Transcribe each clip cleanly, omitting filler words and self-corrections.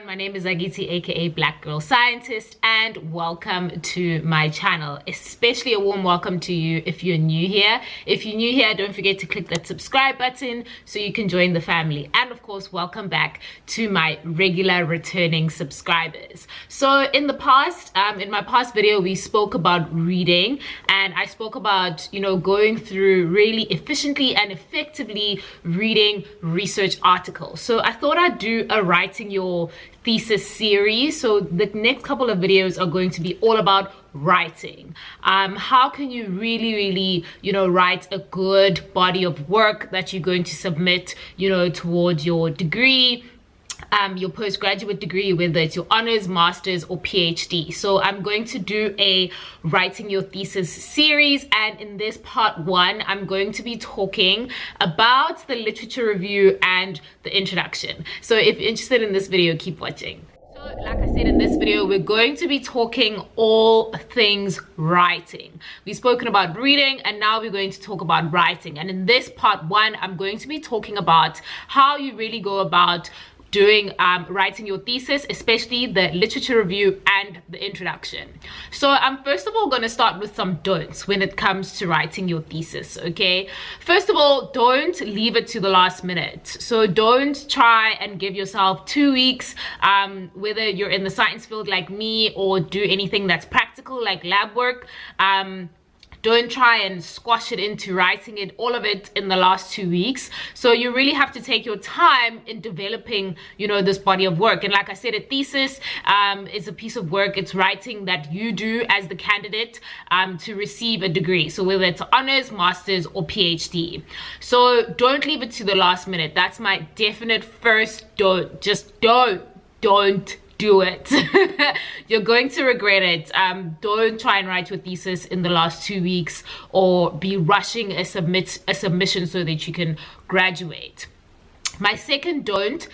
everyone, my name is Agiti, aka Black Girl Scientist, and welcome to my channel. Especially a warm welcome to you if you're new here. If you're new here, don't forget to click that subscribe button so you can join the family. And of course, welcome back to my regular returning subscribers. So in the past, in my past video, we spoke about reading, and I spoke about, going through really efficiently and effectively reading research articles. So I thought I'd do a writing your thesis series. So the next couple of videos are going to be all about writing. How can you really write a good body of work that you're going to submit towards your degree, your postgraduate degree, whether it's your honors, masters, or PhD. So I'm going to do a writing your thesis series, and in this part one, I'm going to be talking about the literature review and the introduction. So if you're interested in this video, keep watching. So like I said, in this video, we're going to be talking all things writing. We've spoken about reading, and now we're going to talk about writing. And in this part one, I'm going to be talking about how you really go about doing writing your thesis, especially the literature review and the introduction. So I'm first of all going to start with some don'ts when it comes to writing your thesis. Okay, first of all, don't leave it to the last minute. So don't try and give yourself 2 weeks, whether you're in the science field like me or do anything that's practical like lab work. Don't try and squash it into writing it, all of it, in the last 2 weeks. So you really have to take your time in developing, this body of work. And like I said, a thesis is a piece of work. It's writing that you do as the candidate to receive a degree. So whether it's honors, masters, or PhD. So don't leave it to the last minute. That's my definite first don't. Just don't do it. You're going to regret it. Don't try and write your thesis in the last 2 weeks or be rushing a submission so that you can graduate. My second don't,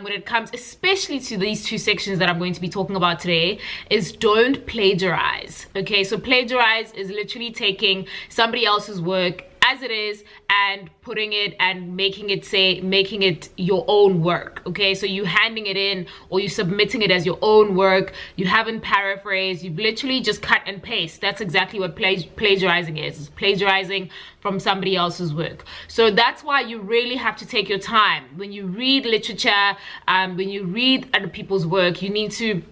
when it comes especially to these two sections that I'm going to be talking about today, is don't plagiarize. Okay, so plagiarize is literally taking somebody else's work as it is and putting it and making it your own work. Okay, so you handing it in or you submitting it as your own work. You haven't paraphrased, you've literally just cut and paste. That's exactly what plagiarizing is. It's plagiarizing from somebody else's work. So that's why you really have to take your time when you read literature, when you read other people's work. You need to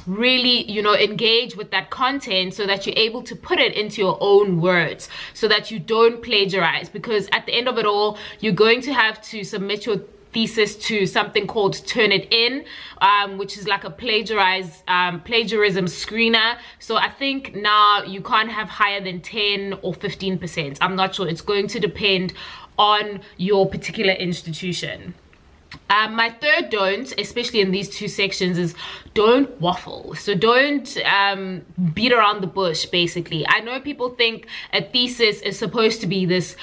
really engage with that content so that you're able to put it into your own words, so that you don't plagiarize, because at the end of it all, you're going to have to submit your thesis to something called Turnitin, which is like a plagiarism screener. So I think now you can't have higher than 10 or 15%. I'm not sure. It's going to depend on your particular institution. My third don't, especially in these two sections, is don't waffle. So don't beat around the bush, basically. I know people think a thesis is supposed to be this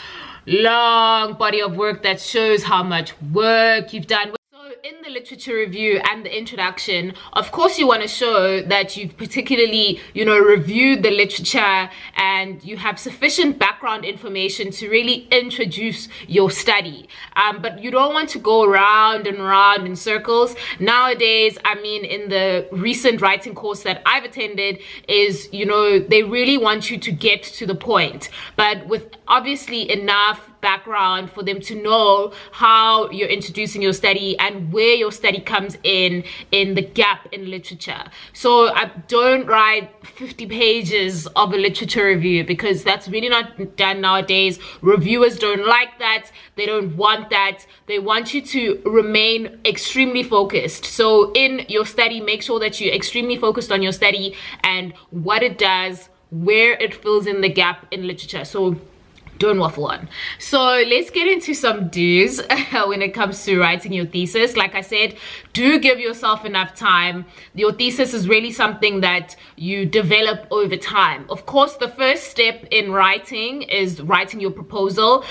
long body of work that shows how much work you've done. In the literature review and the introduction, of course, you want to show that you've particularly, reviewed the literature and you have sufficient background information to really introduce your study. But you don't want to go round and round in circles. Nowadays, in the recent writing course that I've attended is, they really want you to get to the point, but with obviously enough background for them to know how you're introducing your study and where your study comes in the gap in literature. So I don't write 50 pages of a literature review, because that's really not done nowadays. Reviewers don't like that. They don't want that. They want you to remain extremely focused. So in your study, make sure that you're extremely focused on your study and what it does, where it fills in the gap in literature. So don't waffle on. So let's get into some do's when it comes to writing your thesis. Like I said, do give yourself enough time. Your thesis is really something that you develop over time. Of course, the first step in writing is writing your proposal.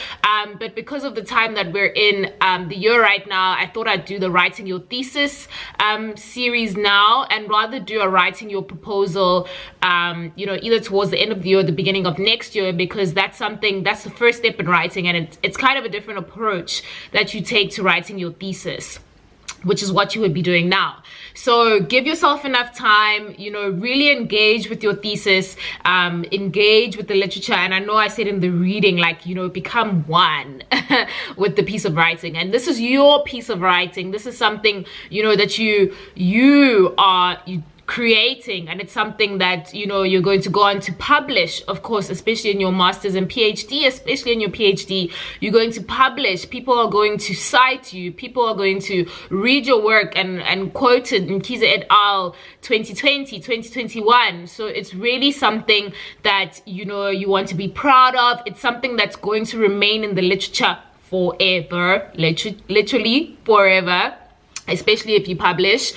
But because of the time that we're in the year right now, I thought I'd do the writing your thesis series now, and rather do a writing your proposal, either towards the end of the year or the beginning of next year, because that's the first step in writing, and it's kind of a different approach that you take to writing your thesis. which is what you would be doing now. So give yourself enough time, you know, really engage with your thesis, engage with the literature. And I know I said in the reading, like, you know, become one with the piece of writing. And this is your piece of writing. This is something, you know, that you are creating, and it's something that, you know, you're going to go on to publish, of course, especially in your master's and PhD. Especially in your PhD, you're going to publish. People are going to cite you. People are going to read your work and quote it in Kiza et al. 2020, 2021. So it's really something that, you know, you want to be proud of. It's something that's going to remain in the literature forever, literally forever, especially if you publish.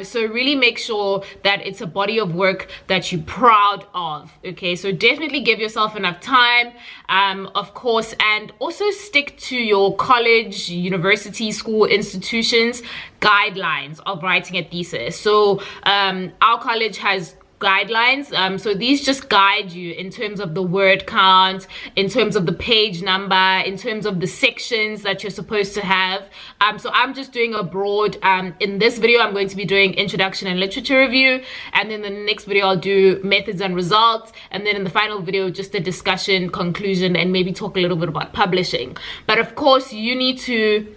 So really make sure that it's a body of work that you're proud of. Okay, so definitely give yourself enough time, of course, and also stick to your college, university, school, institutions guidelines of writing a thesis. So our college has guidelines, so these just guide you in terms of the word count, in terms of the page number, in terms of the sections that you're supposed to have. So I'm just doing a broad, in this video I'm going to be doing introduction and literature review, and then the next video I'll do methods and results, and then in the final video just a discussion, conclusion, and maybe talk a little bit about publishing. But of course you need to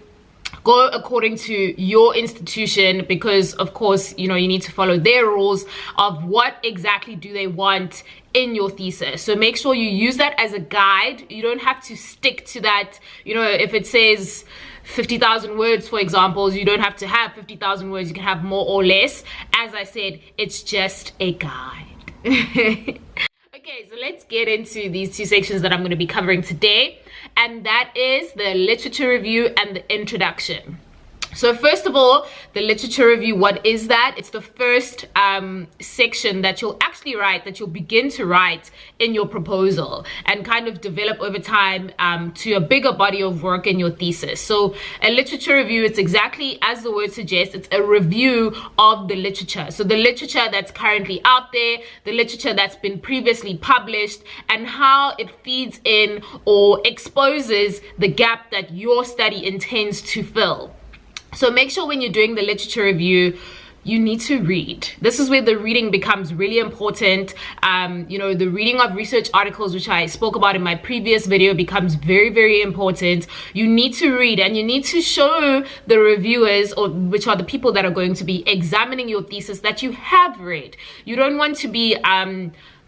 go according to your institution, because of course, you know, you need to follow their rules of what exactly do they want in your thesis. So make sure you use that as a guide. You don't have to stick to that. You know, if it says 50,000 words, for example, you don't have to have 50,000 words. You can have more or less. As I said, it's just a guide. Okay, so let's get into these two sections that I'm going to be covering today, and that is the literature review and the introduction. So first of all, the literature review, what is that? It's the first section that you'll actually write, that you'll begin to write in your proposal and kind of develop over time to a bigger body of work in your thesis. So a literature review, it's exactly as the word suggests, it's a review of the literature. So the literature that's currently out there, the literature that's been previously published, and how it feeds in or exposes the gap that your study intends to fill. So make sure when you're doing the literature review, you need to read. This is where the reading becomes really important. You know, the reading of research articles, which I spoke about in my previous video, becomes very, very important. You need to read, and you need to show the reviewers, or which are the people that are going to be examining your thesis, that you have read. You don't want to be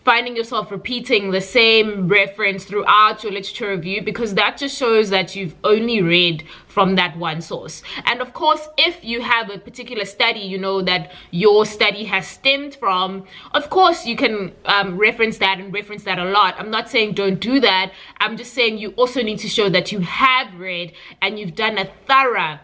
finding yourself repeating the same reference throughout your literature review, because that just shows that you've only read from that one source. And of course, if you have a particular study, you know, that your study has stemmed from, of course you can reference that, and reference that a lot. I'm not saying don't do that. I'm just saying you also need to show that you have read and you've done a thorough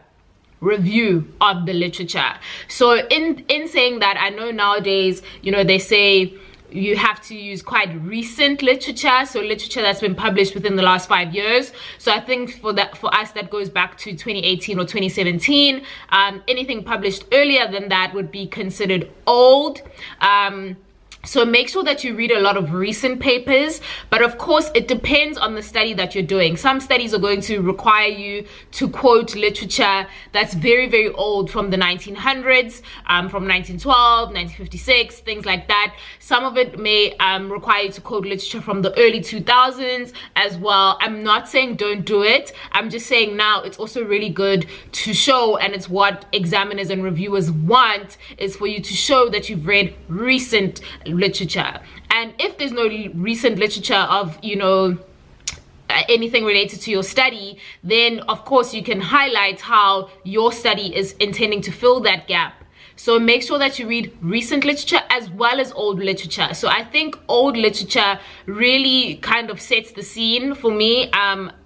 review of the literature. So in saying that, I know nowadays, you know, they say you have to use quite recent literature, so literature that's been published within the last 5 years. So I think for us that goes back to 2018 or 2017. Anything published earlier than that would be considered old. So make sure that you read a lot of recent papers, but of course it depends on the study that you're doing. Some studies are going to require you to quote literature that's very, very old, from the 1900s, from 1912, 1956, things like that. Some of it may require you to quote literature from the early 2000s as well. I'm not saying don't do it. I'm just saying now it's also really good to show, and it's what examiners and reviewers want, is for you to show that you've read recent literature. And if there's no recent literature of, you know, anything related to your study, then of course you can highlight how your study is intending to fill that gap. So make sure that you read recent literature as well as old literature. So I think old literature really kind of sets the scene for me.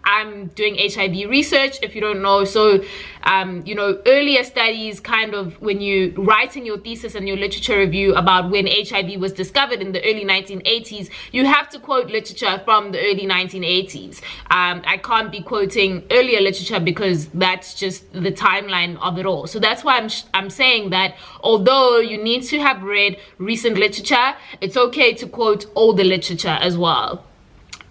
I'm doing HIV research, if you don't know. So, you know, earlier studies, kind of when you're writing your thesis and your literature review about when HIV was discovered in the early 1980s, you have to quote literature from the early 1980s. I can't be quoting earlier literature because that's just the timeline of it all. So that's why I'm saying that although you need to have read recent literature, it's okay to quote older literature as well.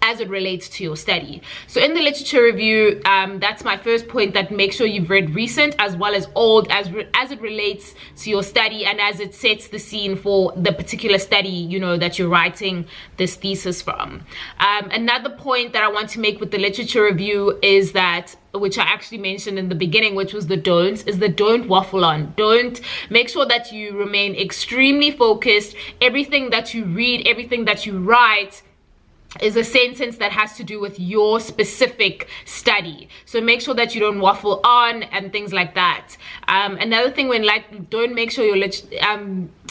as it relates to your study. So in the literature review, that's my first point, that make sure you've read recent as well as old as it relates to your study and as it sets the scene for the particular study, you know, that you're writing this thesis from. Another point that I want to make with the literature review is that, which I actually mentioned in the beginning, which was the don'ts, is the don't waffle on. Don't, make sure that you remain extremely focused. Everything that you read, everything that you write is a sentence that has to do with your specific study. So make sure that you don't waffle on and things like that. Another thing, when don't make sure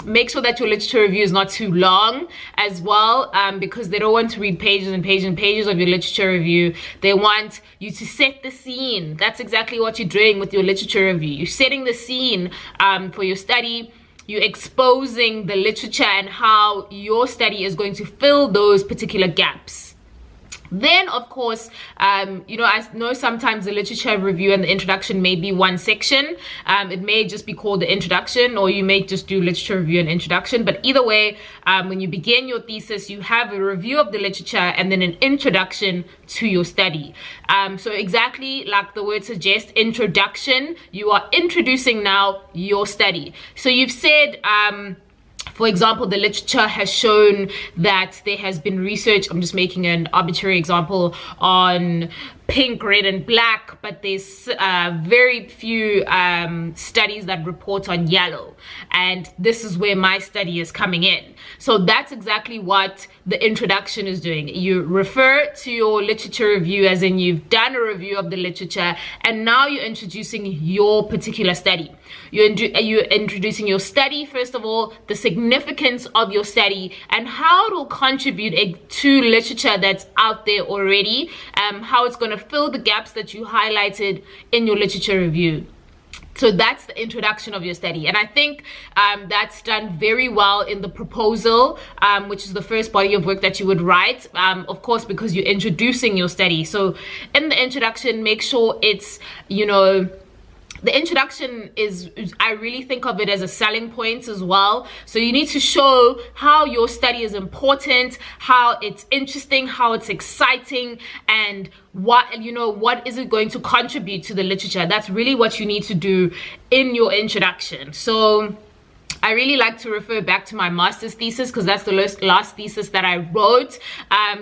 make sure that your literature review is not too long as well, because they don't want to read pages and pages and pages of your literature review. They want you to set the scene. That's exactly what you're doing with your literature review. You're setting the scene for your study. You're exposing the literature and how your study is going to fill those particular gaps. Then, of course, you know, I know sometimes the literature review and the introduction may be one section. It may just be called the introduction, or you may just do literature review and introduction. But either way, when you begin your thesis, you have a review of the literature and then an introduction to your study. So exactly like the word suggests, introduction, you are introducing now your study. So you've said, for example, the literature has shown that there has been research, I'm just making an arbitrary example, on pink, red, and black, but there's very few studies that report on yellow. And this is where my study is coming in. So that's exactly what the introduction is doing. You refer to your literature review, as in you've done a review of the literature, and now you're introducing your particular study. You're introducing your study, first of all, the significance of your study, and how it will contribute to literature that's out there already, how it's going to fill the gaps that you highlighted in your literature review. So that's the introduction of your study, and I think that's done very well in the proposal, which is the first body of work that you would write, of course, because you're introducing your study. So in the introduction, make sure it's, you know, the introduction is, I really think of it as a selling point as well. So you need to show how your study is important, how it's interesting, how it's exciting, and what, you know, what is it going to contribute to the literature. That's really what you need to do in your introduction. So I really like to refer back to my master's thesis, because that's the last thesis that I wrote.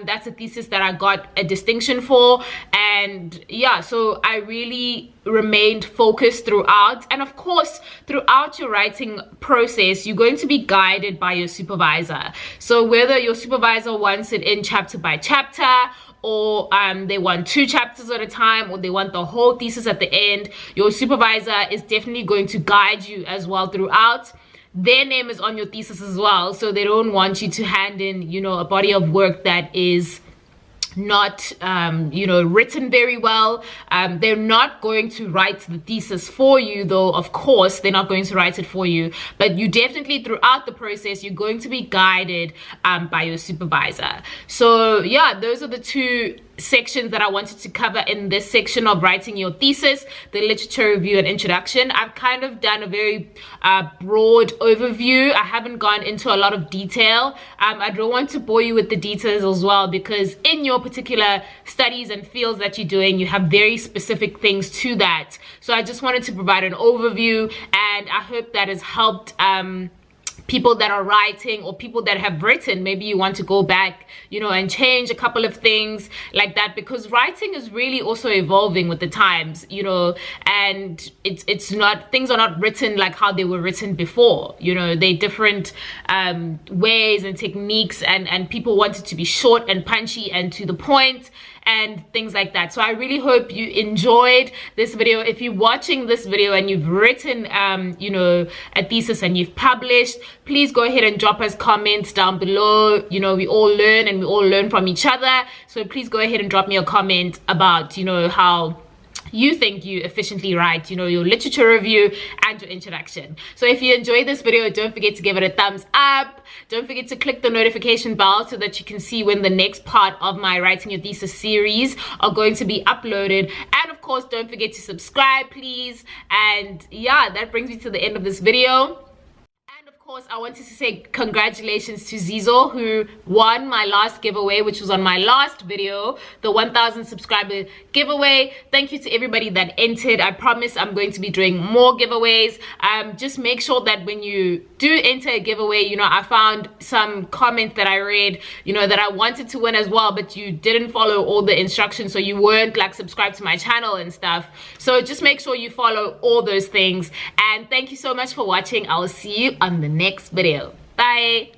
That's a thesis that I got a distinction for. And yeah, so I really remained focused throughout. And of course, throughout your writing process, you're going to be guided by your supervisor. So whether your supervisor wants it in chapter by chapter, or they want 2 chapters at a time, or they want the whole thesis at the end, your supervisor is definitely going to guide you as well throughout. Their name is on your thesis as well, so they don't want you to hand in, you know, a body of work that is not you know, written very well. They're not going to write the thesis for you, though, of course they're not going to write it for you, but you definitely, throughout the process, you're going to be guided by your supervisor. So yeah, those are the 2 sections that I wanted to cover in this section of writing your thesis, the literature review and introduction. I've kind of done a very broad overview. I haven't gone into a lot of detail. I don't want to bore you with the details as well, because in your particular studies and fields that you're doing, you have very specific things to that. So I just wanted to provide an overview, and I hope that has helped people that are writing, or people that have written. Maybe you want to go back, you know, and change a couple of things like that, because writing is really also evolving with the times, you know, and it's not, things are not written like how they were written before, you know. They're different ways and techniques, and people want it to be short and punchy and to the point and things like that. So I really hope you enjoyed this video. If you're watching this video and you've written you know, a thesis and you've published, please go ahead and drop us comments down below. You know, we all learn, and we all learn from each other. So please go ahead and drop me a comment about, you know, how you think you efficiently write, you know, your literature review and your introduction. So if you enjoyed this video, don't forget to give it a thumbs up. Don't forget to click the notification bell so that you can see when the next part of my writing your thesis series are going to be uploaded. And of course, don't forget to subscribe, please. And yeah, that brings me to the end of this video. course, I wanted to say congratulations to Zizo, who won my last giveaway, which was on my last video, the 1,000 subscriber giveaway. Thank you to everybody that entered. I promise I'm going to be doing more giveaways. Just make sure that when you do enter a giveaway, you know, I found some comments that I read, you know, that I wanted to win as well, but you didn't follow all the instructions, so you weren't like subscribed to my channel and stuff. So just make sure you follow all those things. And thank you so much for watching. I will see you on the next video. Bye.